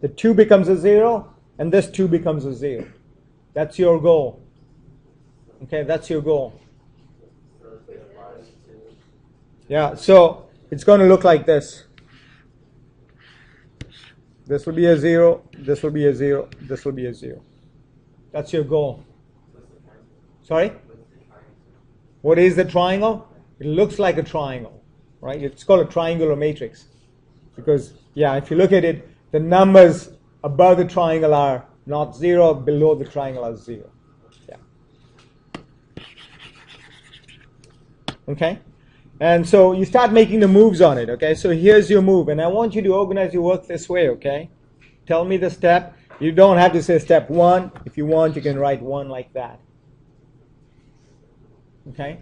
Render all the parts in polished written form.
The 2 becomes a 0, and this 2 becomes a 0. That's your goal. Okay, that's your goal. Yeah, so it's going to look like this. This will be a 0, this will be a 0, this will be a 0. That's your goal. Sorry? What is the triangle? It looks like a triangle, right? It's called a triangular matrix. Because, yeah, if you look at it, the numbers above the triangle are not 0, below the triangle are 0. Yeah. Okay? And so you start making the moves on it, okay? So here's your move, and I want you to organize your work this way, okay? Tell me the step. You don't have to say step 1. If you want, you can write 1 like that. Okay?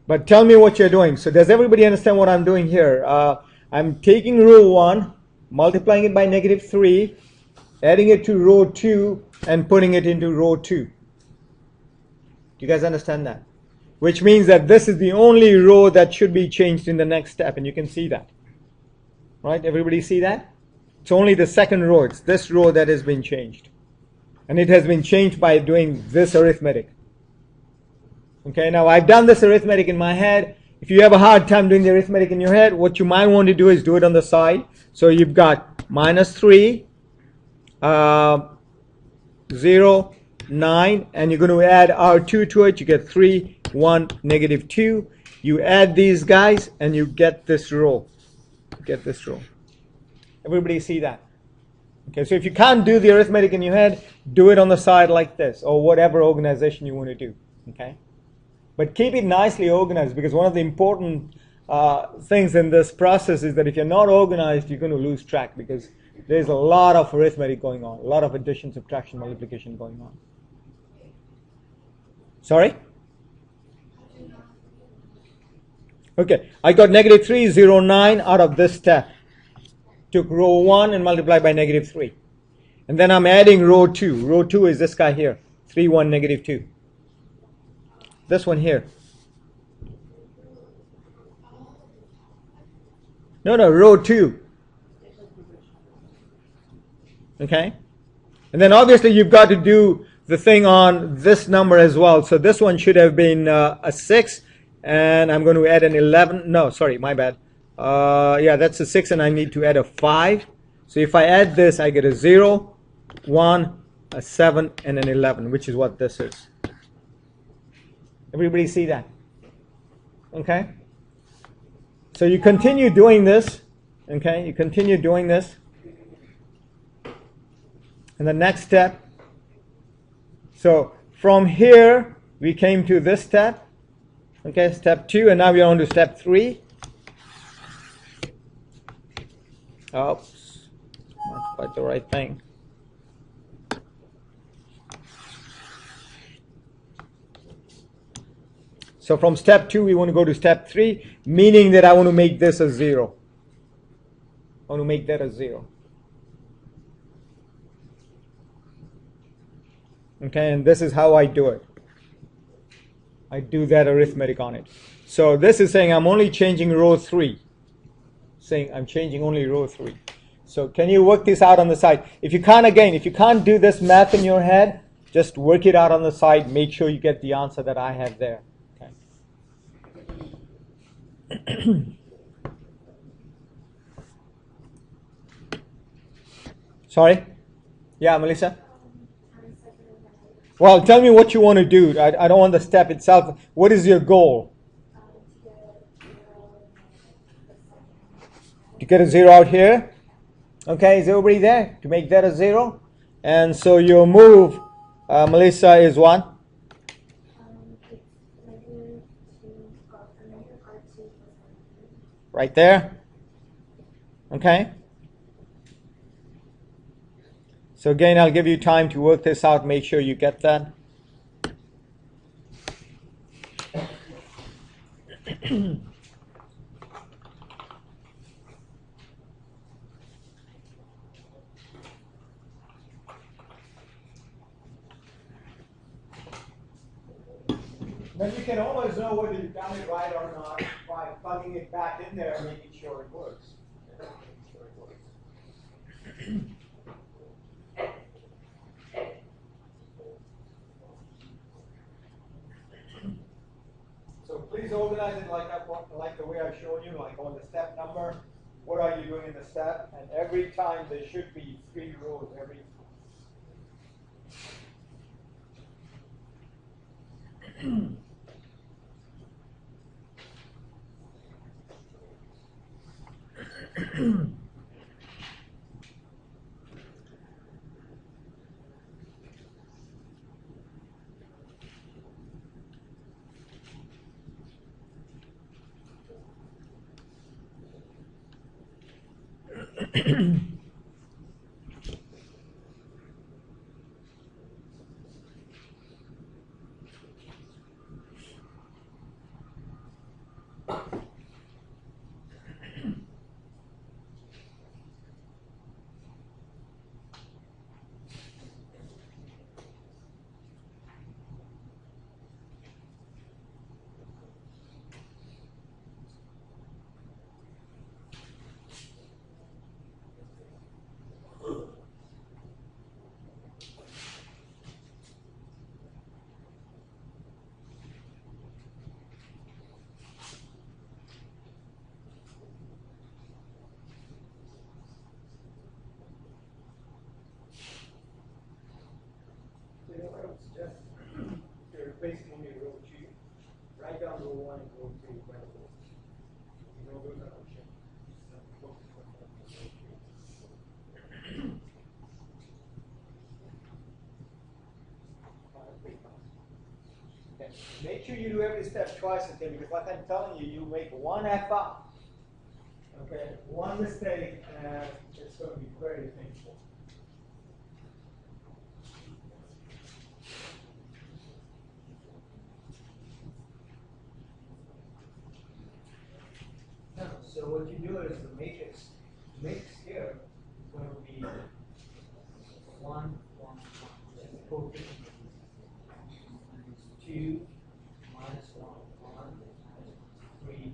But tell me what you're doing. So does everybody understand what I'm doing here? I'm taking row 1, multiplying it by -3, adding it to row 2, and putting it into row 2. Do you guys understand that? Which means that this is the only row that should be changed in the next step, and you can see that. Right? Everybody see that? It's only the second row. It's this row that has been changed. And it has been changed by doing this arithmetic. Okay, now I've done this arithmetic in my head. If you have a hard time doing the arithmetic in your head, what you might want to do is do it on the side. So you've got -3, 0, 9, and you're going to add R2 to it. You get 3, 1, -2. You add these guys, and you get this row. Get this row. Everybody see that? Okay, so if you can't do the arithmetic in your head, do it on the side like this, or whatever organization you want to do. Okay? But keep it nicely organized, because one of the important things in this process is that if you're not organized, you're going to lose track, because there's a lot of arithmetic going on, a lot of addition, subtraction, multiplication going on. Sorry? Okay, I got -3, 0, 9 out of this step. Took row 1 and multiplied by -3. And then I'm adding row 2. Row 2 is this guy here, 3, 1, -2. This one here. No, row 2. Okay? And then obviously you've got to do the thing on this number as well. So this one should have been a 6, and I'm going to add an 11. No, sorry, my bad. Yeah, that's a 6, and I need to add a 5. So if I add this, I get a 0, 1, a 7, and an 11, which is what this is. Everybody see that? Okay? So you continue doing this. Okay? You continue doing this. And the next step. So from here, we came to this step. Okay, step 2, and now we're on to step 3. Oops, not quite the right thing. So from step 2, we want to go to step 3, meaning that I want to make this a 0. I want to make that a 0. Okay, and this is how I do it. I do that arithmetic on it. So this is saying I'm only changing row 3. Saying I'm changing only row 3. So can you work this out on the side? If you can't, again, if you can't do this math in your head, just work it out on the side. Make sure you get the answer that I have there. Okay. Sorry? Yeah, Melissa? Well, tell me what you want to do. I don't want the step itself. What is your goal? To get a 0 out here. Okay, is everybody there? To make that a 0? And so your move, Melissa, is what? Right there. Okay. So again, I'll give you time to work this out. Make sure you get that. Then you can always know whether you've done it right or not by plugging it back in there and making sure it works. organize it like the way I've shown you, like on the step number. What are you doing in the step? And every time there should be 3 rows every. Just to replace only row 2, write down row 1 and row 3 by the way. You know those are options. Okay. Make sure you do every step twice, okay? Because like I'm telling you, you make one F up. Okay, one mistake and it's going to be very painful. So what you do is the matrix here is going to be 1, 1, 1. That's the coefficient. 2, minus 1, 1, 3.